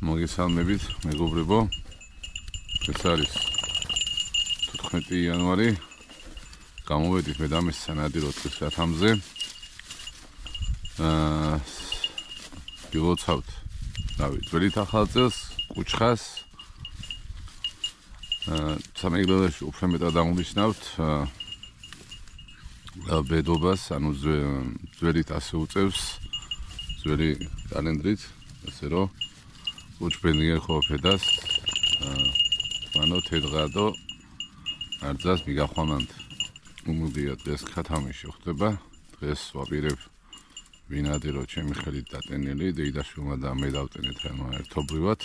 მოგესალმებით, მეგობრებო. ეს არის 14 იანვარი. გამოვედით მე და მე სანადირო წლის რათამზე. გილოცავთ, რავი, ძველით ახალ წელს, კუჩხას. სამეგრელოში უფრო მეტად ამოვისნავთ ბედობას, ანუ ძველით ასე უწევს, ძველი კალენდრით, ასე რომ უჩბენიერ ხოვფედას მანო თედღადო არძას მიგახვამანთ. უმუდია დღეს ქათამიში ხდება. დღეს ვაპირებ ვინადირო ჩემი ხელით დატენილი დეიდაშვილმა და მე დავტენეთ ერთობლივად.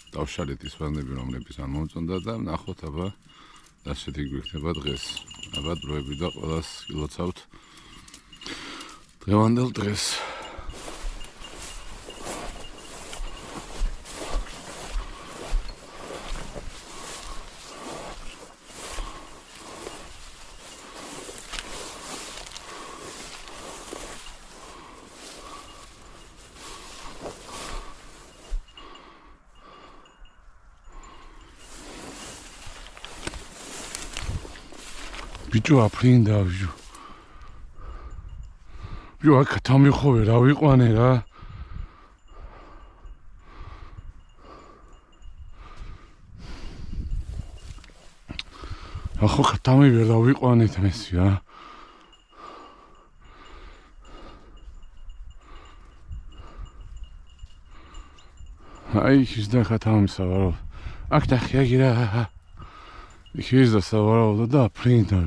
დავშალეთ ის ვანები, რომლებიც არ მომწონდა და ნახოთ აბა ასეთი გვიქნება დღეს. აბა დროები და ყველას გილოცავთ დღევანდელ დღეს. ბიჭო აფრინდა ბიჭო. ბიჭო აქ თამიხოვე რა ვიყვანე რა. ახო თამი რა ვიყვანეთ მესი რა. აი ის და ხათამისა ვარო. აქ დახიაგი რა. ის და სავარაუდო და აფრინდა.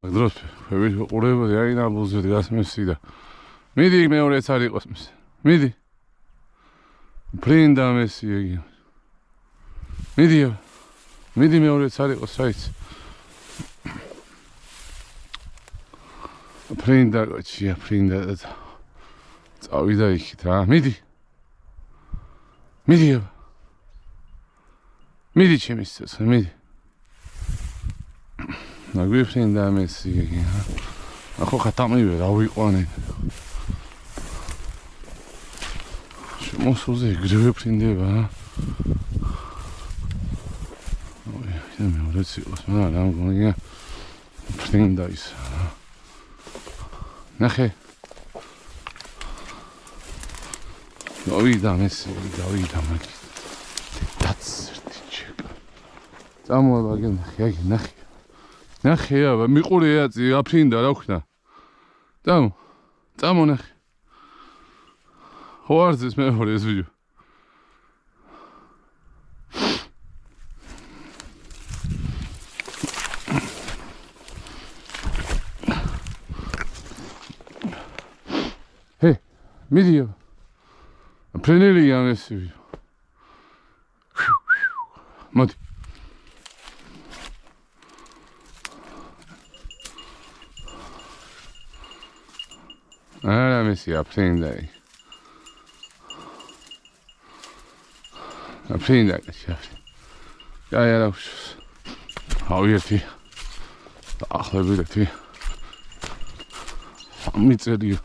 დროს ყურებოდი აი ნაბულზე გასმესი და მიდი მეორეც არ იყოს მის. მიდი. აფრინდა მესი იგი. მიდი მეორეც არ იყოს საიც. აფრინდა გოჩი აფრინდა და წავიდა იქით რა. მიდი ჩემი სიცოცხლე მიდი. ნაგვიფრინდა მესი იგი. ახო ხათამივე რა ვიყვანე. შემოსულზე ეგრევე ფრინდება. ой, მე ვერც იყოს მაგრამ რა მგონია ფრინდა ის. ნახე. დავიდა მესი, დავიდა მაგი. დაცერტი ჩეკა. წამოაბაგე ნახე, აგი ნახე. ნახე აბა მიყურე აწი აფრინდა რა ვქნა. წამო ნახე. ხო არც ეს მეორე ეს ვიდეო. მიდი. აფრინელია მესი. მოდი. არა მესი აფრინდა. აფრინდა შეფრინდა. აი არა უშ. ავიერთი. ახლები სამიწელი.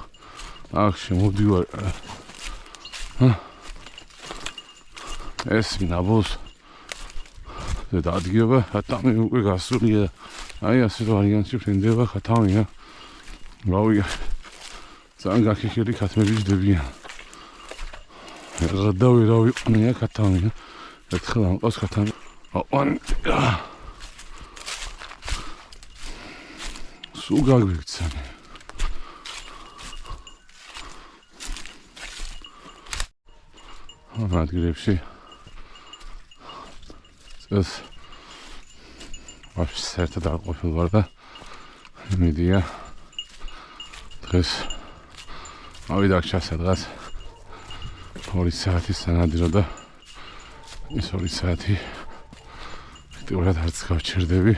აქ შემოდივარ. ეს ნაბოს და ადგება ხათამი უკვე გასულია. აი ასე რომ არიანში ფრინდება ხათამია. რავია. ძალიან გაქიქილი ხათმები ჯდებიან. გადავი რა ვიყვნია ხათამია. ერთხელ ამყავს ხათამი. აყვან. სულ გაგვიქცანი. ადგილებში ეს ვაფშე საერთოდ არ ყოფილ ვარ და მიდია დღეს ავიდა ჩასადღაც 2 საათის სანადირო და ის 2 საათი ფაქტიურად არც გავჩერდები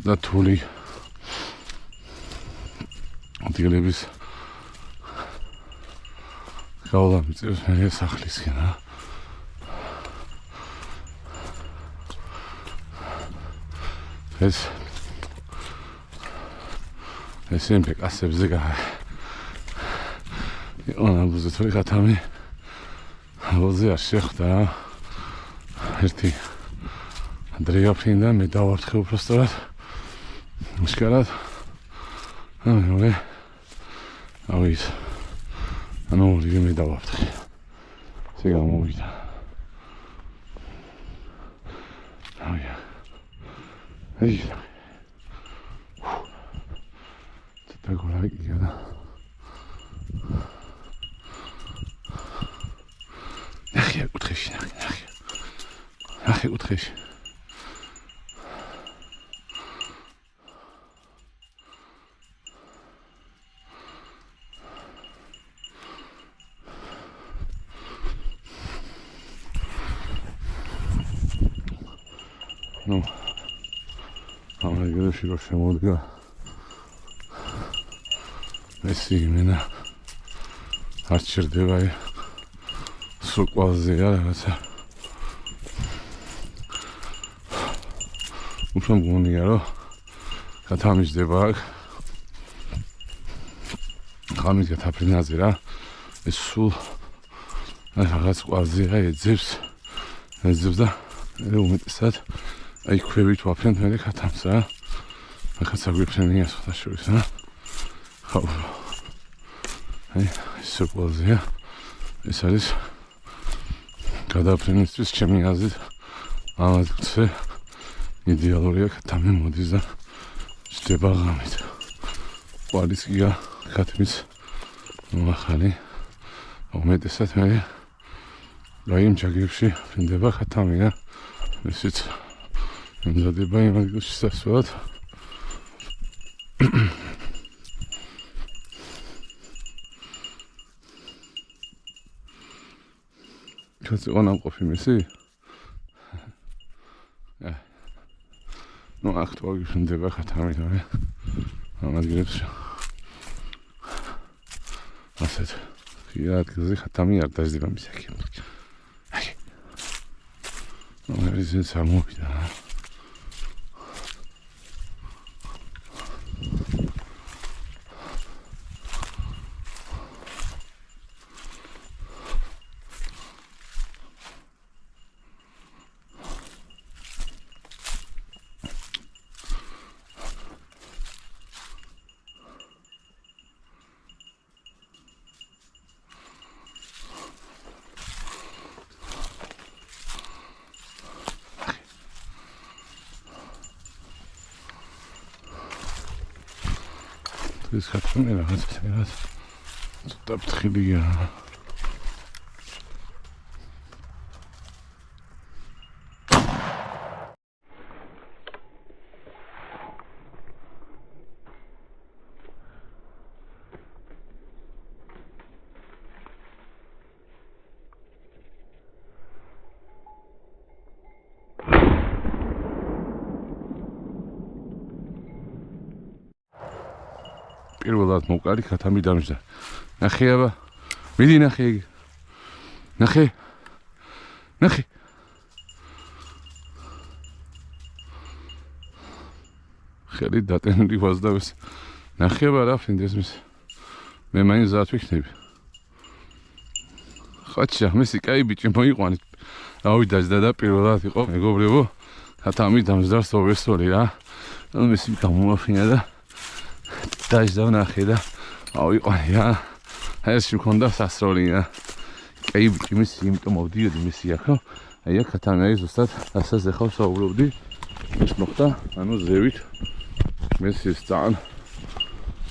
და თული ადგილების გავლა მიწევს მე სახლისკენ რა. ეს იმპე კასებზე იყო ბუზეთური ხათამი აბოზე არ შეხვდა ერთი დრიაფინდა მე დავართხე უბრალოდ მშკარად ამე ავით ანუ ორი მე დავართხე ესე გამოვიდა აია აი ცოტა გორაკია და ნახე უთხეში ნახე უთხეში ну ამას გერში რო შემოდგა ესე იმენა არ ჩერდება სულ ყვალზეა რაღაცა უფრო მგონია რომ გათამიჯდება აქ ხამის გათაფრინაზე რა ეს სულ რაღაც ყვალზეა ეძებს და უმეტესად აი ქვევით ვაფრენ მე ხათამს რა ახაც აგვიფრენია სხვადასხვა რა ხო აი სოყვალზეა ეს არის გადაფრენისთვის ჩემი აზრით ამაზე იდეალურია ხათამი მოდის და ჩდება ღამით ყვალის გია ხათმის მოახალი უმეტესად მე აი იმ ჯაგებში ფინდება ხათამი რა ისიც იმზადება იმ ადგილში სასწრაფოდ კაცი ყანამყოფი მისი ну აქტუალური ფინდება ხათამი და ამ ადგილებში ასეთ ღია ადგილზე ხათამი არ დაждდება მის აქ აი ეს სამოვიდა ეს ხათამი რაღაც ცოტა ფრთხილია პირველად მოვკარი ხათამი დამჯდა. ნახე აბა. მიდი ნახე იგი. ნახე. ნახე. ხელი დატენილი ვაზდავს. ნახე აბა რა ფინდეს მის. მე მაინც ზათ ვიქნები. ხაჩა, მისი კაი ბიჭი მოიყვანეთ. ავიდაჭდა და პირველად იყო მეგობრებო. ხათამი დამჯდა სოვესორი რა. ანუ მისი გამომაფრინა და დაჟდა ნახე და ავიყვანე რა. ეს მქონდა სასროლი რა. კაი ბიჭი მისი იმიტომ მოვდიოდი მისი აქ რომ აი აქ ხათამი არის ზუსტად ასას ახალ საუბრობდი. ეს მოხდა ანუ ზევით მესის ძალიან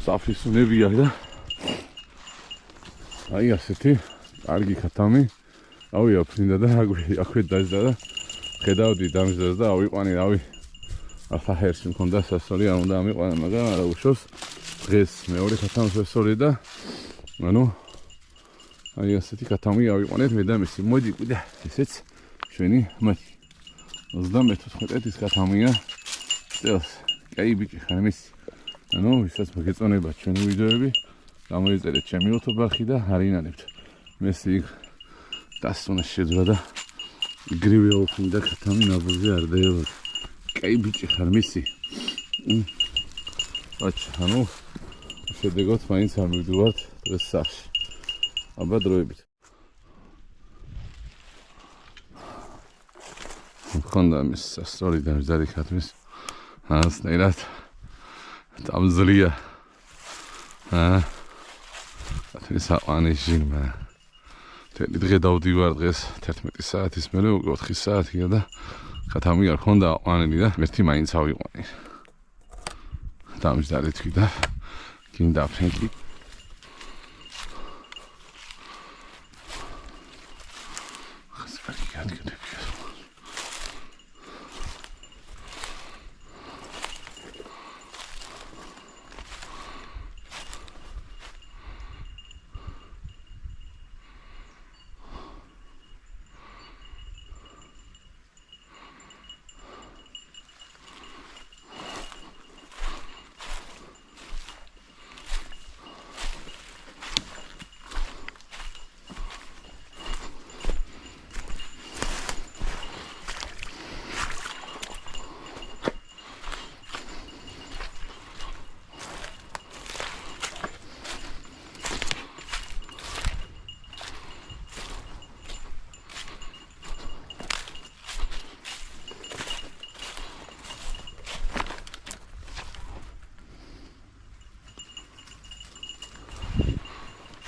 საფისუნებია და აი ასეთი კარგი ხათამი ავიაფრინდა და აქვე დაждდა და ხედავდი დამждას და ავიყვანე რავი ახლა ჰერსი მქონდა სასროლი არ უნდა ამიყვანე მაგრამ არა უშავს დღეს მეორე ხათამის ვესწორი და ანუ აი ასეთი ხათამი ავიყვანეთ მე და მისი მოდი კიდე ესეც ჩვენი მათი 34 წლის ხათამია წელს კაი ბიჭი ხარ მისი ანუ ვისაც მოგეწონება ჩვენი ვიდეოები გამოიწერეთ ჩემი YouTube-ში და არინანებთ მესი დასწონა შეძრა და იგრივე ოფინდა ხათამი ნაბუზე არ დაევა კაი ბიჭი ხარ მისი აჩ, ანუ შედეგოთ მაინც არ მივდივართ დღეს სახლში. აბა დროებით. მქონდა მის სწორი და მზარი ხათმის ასნერად დამზლია. ათი საყვანი ჟილმა. თელი დღე დავდივარ დღეს 11 საათის მერე უკვე 4 საათია და ხათამი არ ხონდა აყვანილი და ერთი მაინც ავიყვანი. დამზარი თქვი და გინდა ფრენკი. ხასკარი გადგდები.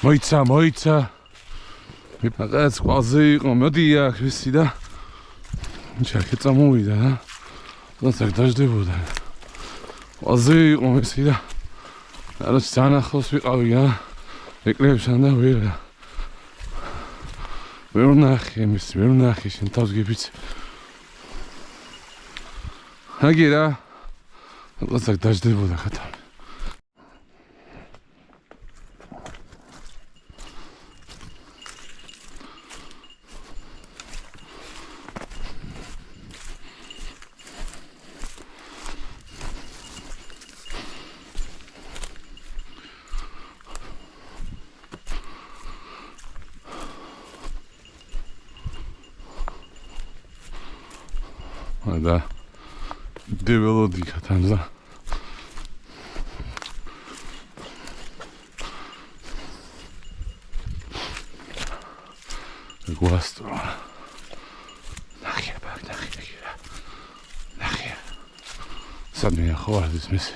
მოიცა რაღაც ყაზე იყო მოდი აქ ვისი და ჩაკე წამოვიდა და როდესაც დაждდებოდა ყაზე იყო ვისი და არა ძალიან ახლოს ვიყავი რა ეკლეებსან და ვერ ნახე შენ თავს გიფიც აგერა როდესაც დაждდებოდა ხათა და დეველოდი ხათანზა გვასტრო ნახე სადმე ხო არის მის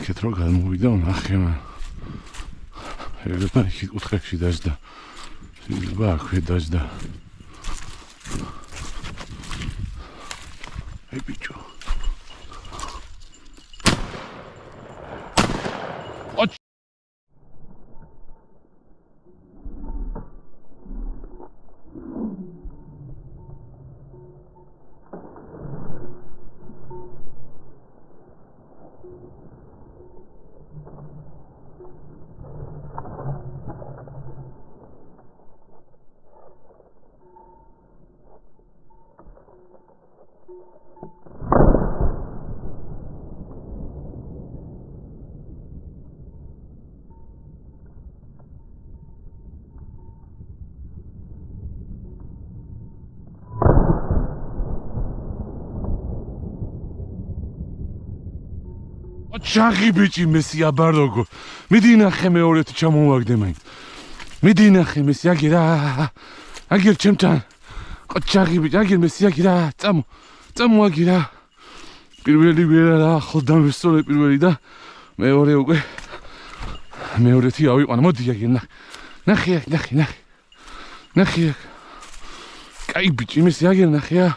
კეთრო გამოვიდა ნახე მან ეგრე იქ უთხებში დაждდა შეიძლება აქვე დაждდა აი ბიჭო ჩაღი ბიჭი მესი აბარდოგო მიდი ნახე მეორეთი ჩამოვაგდე მაინც მიდი ნახე მესი აგერ ჩემთან ჩაღი ბიჭი აგერ მესი აგირა წამო აგირა პირველი ვერა ახლდან ვესწორე პირველი და მეორე უკვე მეორეთი ავიყვანა მოდი აგერ ნახე კაი ბიჭი, მესი აგერ ნახე.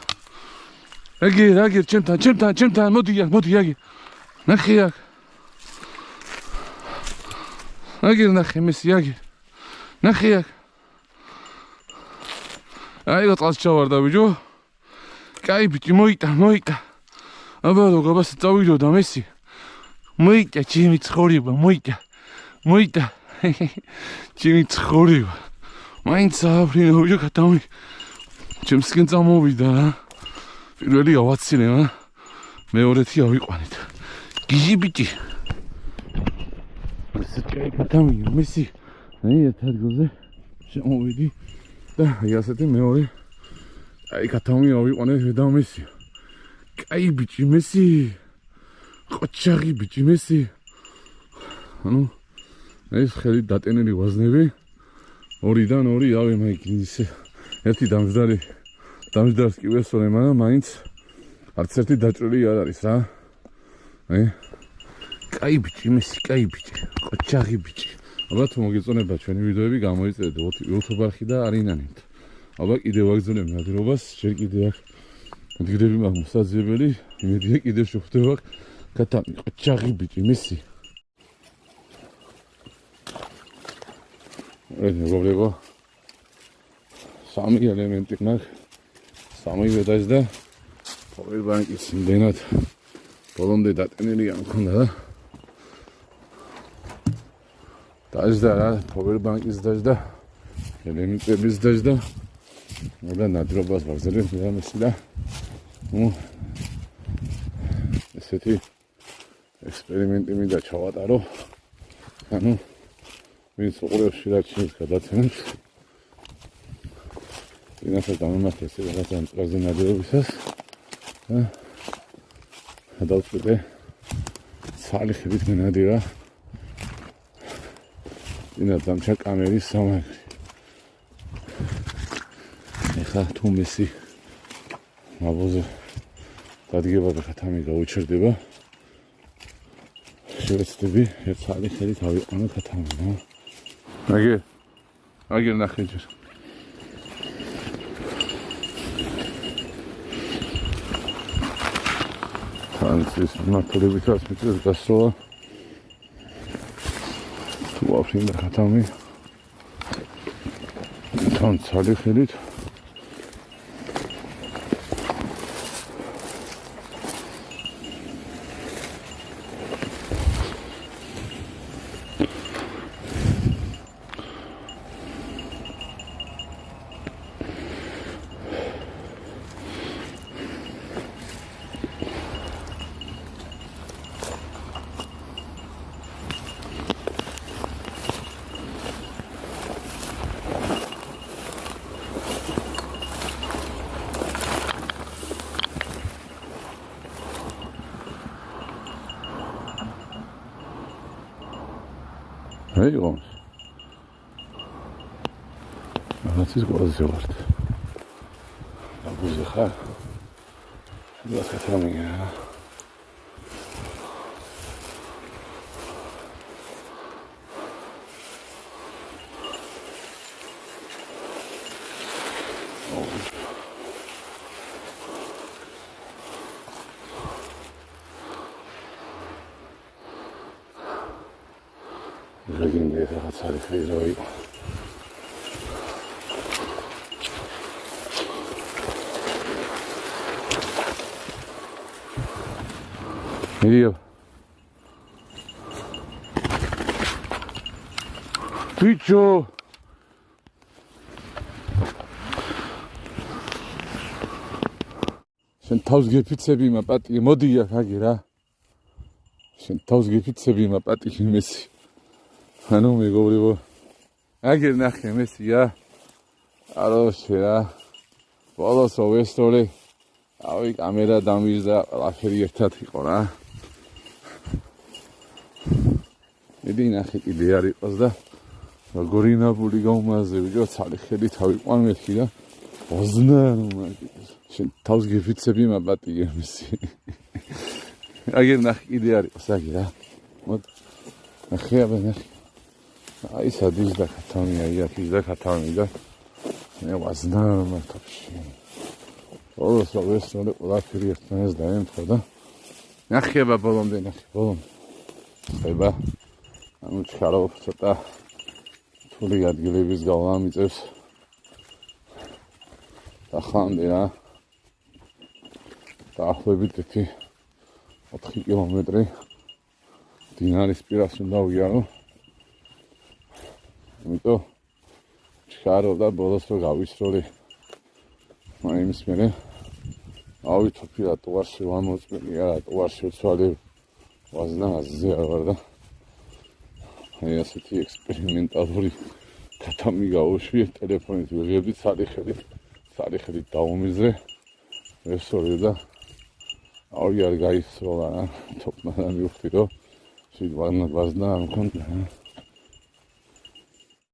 აგერ, ჩემთან, მოდი აგერ. ნახე აქ. აგერ ნახე, მესი აგერ. ნახე აქ. აიღო წყალს ჩავარდა ბიჭო. კაი ბიჭი, მოიტა. აბა როგორ წავიდოდა მესი. მოიტა ჩემი ცხოვრება, მოიტა. ჩემი ცხოვრება. მაინც აფრინო ბიჭო კატამი. ჩემსკენ წამოვიდა რა. პირველი ავაცილება, მეორეთი ავიყვანეთ. გიჟი ბიჭი. ესეთი კატამი, მესი. ერთ ადგილზე შემოვიდი და ასეთი მეორე კატამი ავიყვანეთ და მესი. კაი ბიჭი, მესი. ყოჩაღი ბიჭი, მესი. ანუ ეს ხელით დატენილი ვაზნები 2-დან 2 ავე მაიკინისე. ერთი დამჯდარს კი ვესწორე, მაგრამ მაინც არც ერთი დაჭრილი არ არის რა. კაი ბიჭი, მესი, კაი ბიჭი. ყოჩაღი ბიჭი. აბა თუ მოგეწონება ჩვენი ვიდეოები გამოიწერეთ YouTube არხი და არინანით. აბა კიდევ ვაგრძელებ ნადირობას, ჯერ კიდე აქ მდგრები მაქვს მოსაძიებელი, იმედია კიდევ შევხვდება კატამი, ყოჩაღი ბიჭი, მესი. მეგობრებო, სამი ელემენტი მაქვს, სამივე დაჯდა პოwerbank-ის იმდენად ბოლომდე დატენილი არ მქონდა და დაჯდა რა, powerbank-ის დაჯდა, ელემენტების დაჯდა და ნადირობას ვაგრძელებ მესი და ესეთი ექსპერიმენტი მინდა ჩავატარო. ანუ ვინც უყურებს შირაჩის გადაცემებს ინახე დამემართეს რაღაცა მწვერზე ნადირობისას და დავწვიდე სალიხებით მენადირა ინა დამჩა კამერის სამაგრი. ეხლა თუ მესი მაბოზე დადგება და კატამი გაუჩერდება შევეცდები ერთ სალიხებით ავიყვანო კატამი. აგერ ნახე ჯერ. თანცის მართლებითაც მიწეს გასწროლა. თუ ავშინდა კატამი თან სალიხებით Hey jongens. Dat is wel zo hard. Dat moet je gaan. Dat gaat helemaal niet. Begin weer gaat zij weer zo. Hier. Picho. Sen tavs gepitsები მაპატი მოდია ხაგი რა. Sen tavs gepitsები მაპატი მესი. ანუ მეგობრებო, აგერ ნახე მესია. აროშე რა. ბოლოს ვესწორე. ავი კამერა დამიზდა, ყველაფერი ერთად იყო რა. მიდი ნახე კიდე არ იყოს და როგორი ნაბული გამომაზე ვიდეო ცალიხელი თავიყვან მეთქი და ოზნა შენ თავს გიფიცები მაპატია მესი. აგერ ნახე კიდე არ იყოს აგი რა. მოდ ნახე აბა ნახე. აი სადის და კატამი, აი აქ ის და კატამი და მე ვაზნარ მართებში. Όλος რა ვესწავლე, ყველაფერი ერთმანეთს დაემთხვა და ნახება ბოლომდე, ბოლომდე. ხება, ანუ ჩქარავ ცოტა რთული ადგილების გავლა მიწევს. ახლა რა დაახლოებით 4 კილომეტრი დინარის პირას უნდა ვიარო. იმიტომ ჩქარავ და ბოლოს რო გავისროლი მაიმის მერე ავითოფი რა ტუარში ვამოწმენი არა ტუარში ვცვალე ვაზნაზე არ ვარ და აი ასეთი ექსპერიმენტალური კატამი გავუშვი ტელეფონით ვიღებდი სარიხედით დავუმიზრე ვესწორი და ავი არ გაისროლა რა თოფნა და მივხვდი რომ ვაზნა არ მქონდა